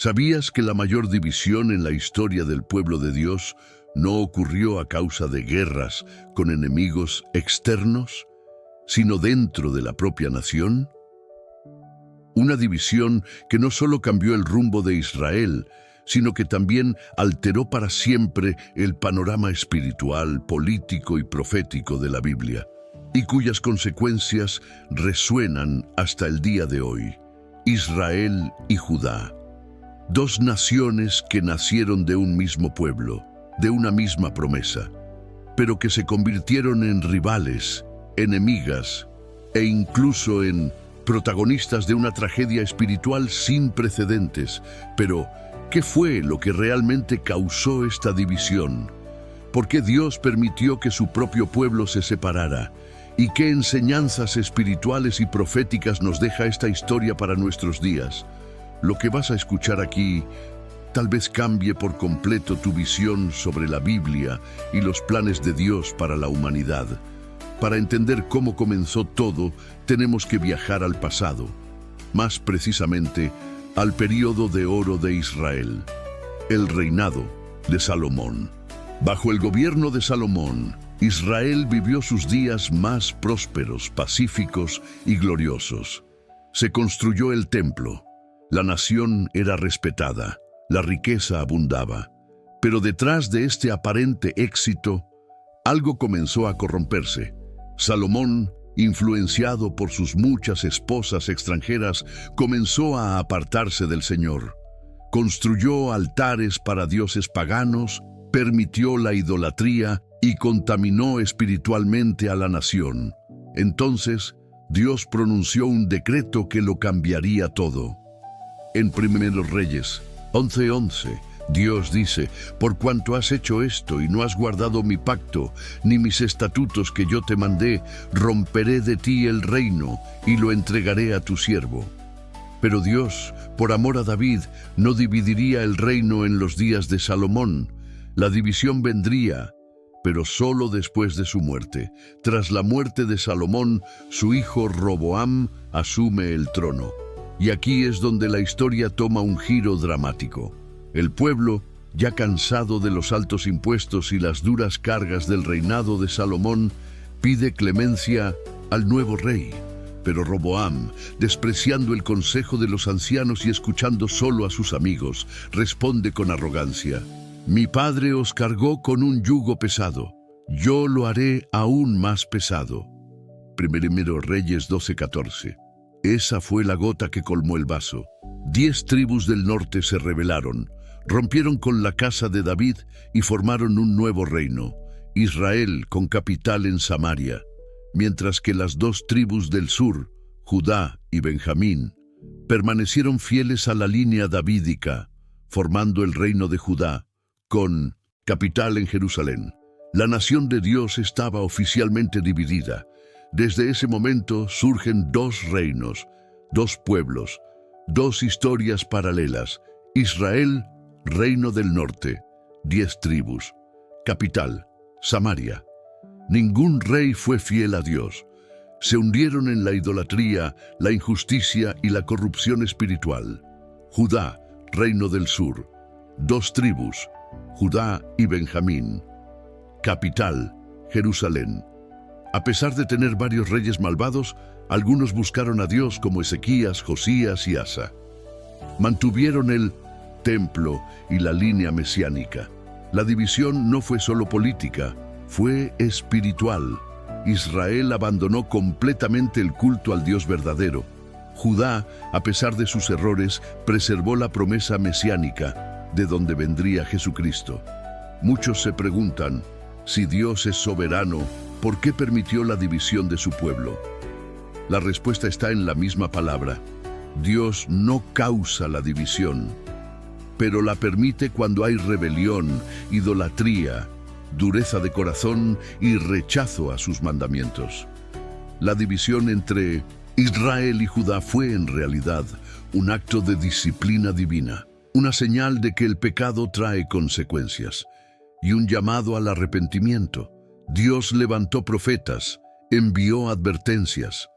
¿Sabías que la mayor división en la historia del pueblo de Dios no ocurrió a causa de guerras con enemigos externos, sino dentro de la propia nación? Una división que no solo cambió el rumbo de Israel, sino que también alteró para siempre el panorama espiritual, político y profético de la Biblia, y cuyas consecuencias resuenan hasta el día de hoy. Israel y Judá, dos naciones que nacieron de un mismo pueblo, de una misma promesa, pero que se convirtieron en rivales, enemigas e incluso en protagonistas de una tragedia espiritual sin precedentes. Pero, ¿qué fue lo que realmente causó esta división? ¿Por qué Dios permitió que su propio pueblo se separara? ¿Y qué enseñanzas espirituales y proféticas nos deja esta historia para nuestros días? Lo que vas a escuchar aquí tal vez cambie por completo tu visión sobre la Biblia y los planes de Dios para la humanidad. Para entender cómo comenzó todo, tenemos que viajar al pasado, más precisamente al período de oro de Israel, el reinado de Salomón. Bajo el gobierno de Salomón, Israel vivió sus días más prósperos, pacíficos y gloriosos. Se construyó el templo, la nación era respetada, la riqueza abundaba. Pero detrás de este aparente éxito, algo comenzó a corromperse. Salomón, influenciado por sus muchas esposas extranjeras, comenzó a apartarse del Señor. Construyó altares para dioses paganos, permitió la idolatría y contaminó espiritualmente a la nación. Entonces, Dios pronunció un decreto que lo cambiaría todo. En Primeros Reyes 11:11, Dios dice: «Por cuanto has hecho esto y no has guardado mi pacto, ni mis estatutos que yo te mandé, romperé de ti el reino y lo entregaré a tu siervo». Pero Dios, por amor a David, no dividiría el reino en los días de Salomón. La división vendría, pero solo después de su muerte. Tras la muerte de Salomón, su hijo Roboam asume el trono. Y aquí es donde la historia toma un giro dramático. El pueblo, ya cansado de los altos impuestos y las duras cargas del reinado de Salomón, pide clemencia al nuevo rey. Pero Roboam, despreciando el consejo de los ancianos y escuchando solo a sus amigos, responde con arrogancia: «Mi padre os cargó con un yugo pesado, yo lo haré aún más pesado». Primeros Reyes 12:14. Esa fue la gota que colmó el vaso. 10 tribus del norte se rebelaron, rompieron con la casa de David y formaron un nuevo reino, Israel, con capital en Samaria, mientras que las 2 tribus del sur, Judá y Benjamín, permanecieron fieles a la línea davídica, formando el reino de Judá, con capital en Jerusalén. La nación de Dios estaba oficialmente dividida. Desde ese momento surgen 2 reinos, 2 pueblos, 2 historias paralelas. Israel, reino del norte, 10 tribus. Capital, Samaria. Ningún rey fue fiel a Dios. Se hundieron en la idolatría, la injusticia y la corrupción espiritual. Judá, reino del sur, 2 tribus, Judá y Benjamín. Capital, Jerusalén. A pesar de tener varios reyes malvados, algunos buscaron a Dios como Ezequías, Josías y Asa. Mantuvieron el templo y la línea mesiánica. La división no fue solo política, fue espiritual. Israel abandonó completamente el culto al Dios verdadero. Judá, a pesar de sus errores, preservó la promesa mesiánica, de donde vendría Jesucristo. Muchos se preguntan, si Dios es soberano, ¿por qué permitió la división de su pueblo? La respuesta está en la misma palabra. Dios no causa la división, pero la permite cuando hay rebelión, idolatría, dureza de corazón y rechazo a sus mandamientos. La división entre Israel y Judá fue en realidad un acto de disciplina divina, una señal de que el pecado trae consecuencias y un llamado al arrepentimiento. Dios levantó profetas, envió advertencias,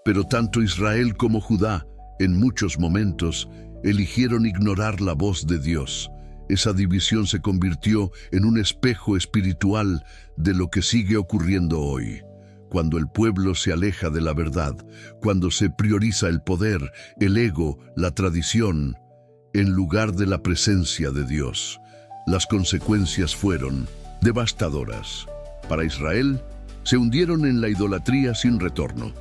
pero tanto Israel como Judá, en muchos momentos, eligieron ignorar la voz de Dios. Esa división se convirtió en un espejo espiritual de lo que sigue ocurriendo hoy. Cuando el pueblo se aleja de la verdad, cuando se prioriza el poder, el ego, la tradición, en lugar de la presencia de Dios, las consecuencias fueron devastadoras. Para Israel, se hundieron en la idolatría sin retorno.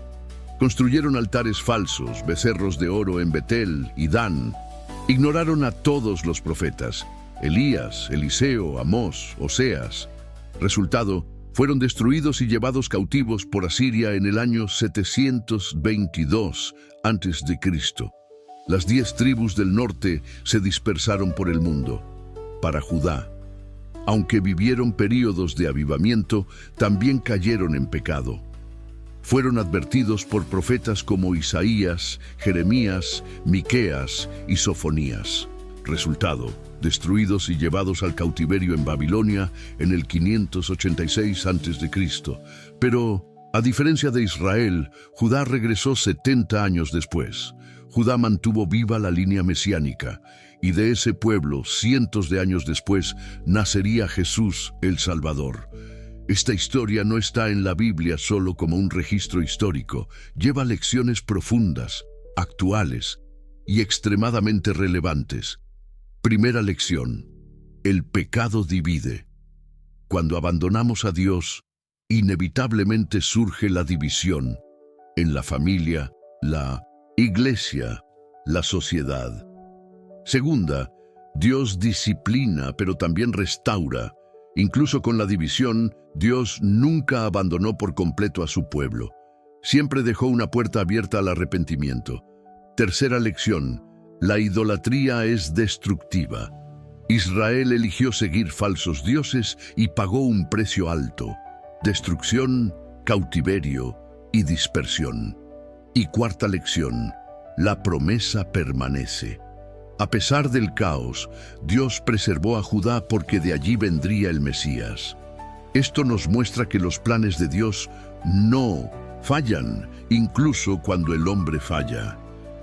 Construyeron altares falsos, becerros de oro en Betel y Dan. Ignoraron a todos los profetas, Elías, Eliseo, Amós, Oseas. Resultado, fueron destruidos y llevados cautivos por Asiria en el año 722 a.C. Las 10 tribus del norte se dispersaron por el mundo. Para Judá, aunque vivieron períodos de avivamiento, también cayeron en pecado. Fueron advertidos por profetas como Isaías, Jeremías, Miqueas y Sofonías. Resultado, destruidos y llevados al cautiverio en Babilonia en el 586 a.C. Pero, a diferencia de Israel, Judá regresó 70 años después. Judá mantuvo viva la línea mesiánica, y de ese pueblo, cientos de años después, nacería Jesús, el Salvador. Esta historia no está en la Biblia solo como un registro histórico, lleva lecciones profundas, actuales y extremadamente relevantes. Primera lección: el pecado divide. Cuando abandonamos a Dios, inevitablemente surge la división en la familia, la iglesia, la sociedad. Segunda, Dios disciplina, pero también restaura. Incluso con la división, Dios nunca abandonó por completo a su pueblo. Siempre dejó una puerta abierta al arrepentimiento. Tercera lección: la idolatría es destructiva. Israel eligió seguir falsos dioses y pagó un precio alto: destrucción, cautiverio y dispersión. Y cuarta lección: la promesa permanece. A pesar del caos, Dios preservó a Judá porque de allí vendría el Mesías. Esto nos muestra que los planes de Dios no fallan, incluso cuando el hombre falla.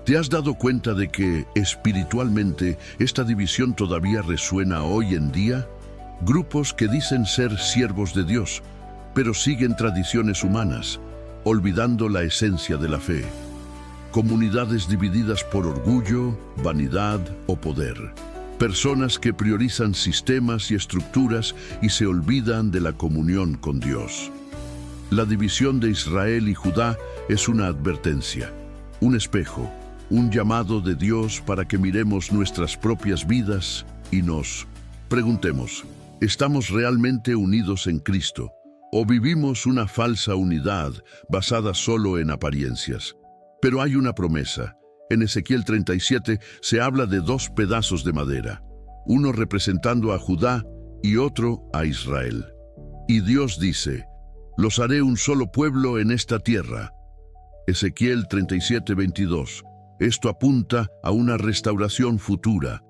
¿Te has dado cuenta de que, espiritualmente, esta división todavía resuena hoy en día? Grupos que dicen ser siervos de Dios, pero siguen tradiciones humanas, olvidando la esencia de la fe. Comunidades divididas por orgullo, vanidad o poder. Personas que priorizan sistemas y estructuras y se olvidan de la comunión con Dios. La división de Israel y Judá es una advertencia, un espejo, un llamado de Dios para que miremos nuestras propias vidas y nos preguntemos: ¿estamos realmente unidos en Cristo? ¿O vivimos una falsa unidad basada solo en apariencias? Pero hay una promesa. En Ezequiel 37 se habla de 2 pedazos de madera, uno representando a Judá y otro a Israel. Y Dios dice: los haré un solo pueblo en esta tierra. Ezequiel 37:22. Esto apunta a una restauración futura,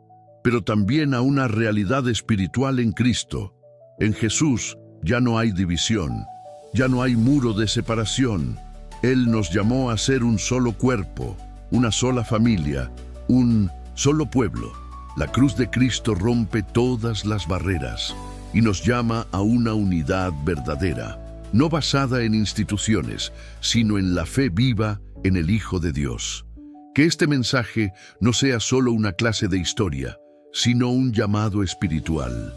pero también a una realidad espiritual en Cristo. En Jesús ya no hay división, ya no hay muro de separación. Él nos llamó a ser un solo cuerpo, una sola familia, un solo pueblo. La cruz de Cristo rompe todas las barreras y nos llama a una unidad verdadera, no basada en instituciones, sino en la fe viva en el Hijo de Dios. Que este mensaje no sea solo una clase de historia, sino un llamado espiritual.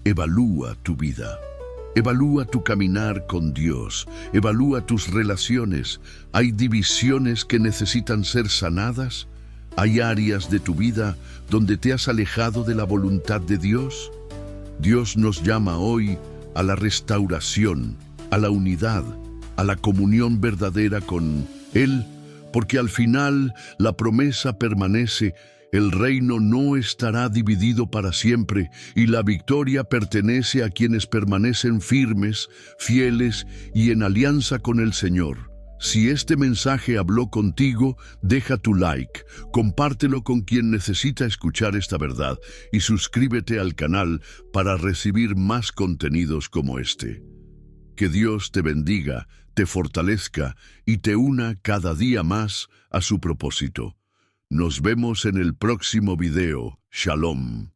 Evalúa tu vida. Evalúa tu caminar con Dios. Evalúa tus relaciones. ¿Hay divisiones que necesitan ser sanadas? ¿Hay áreas de tu vida donde te has alejado de la voluntad de Dios? Dios nos llama hoy a la restauración, a la unidad, a la comunión verdadera con Él, porque al final la promesa permanece. El reino no estará dividido para siempre y la victoria pertenece a quienes permanecen firmes, fieles y en alianza con el Señor. Si este mensaje habló contigo, deja tu like, compártelo con quien necesita escuchar esta verdad y suscríbete al canal para recibir más contenidos como este. Que Dios te bendiga, te fortalezca y te una cada día más a su propósito. Nos vemos en el próximo video. Shalom.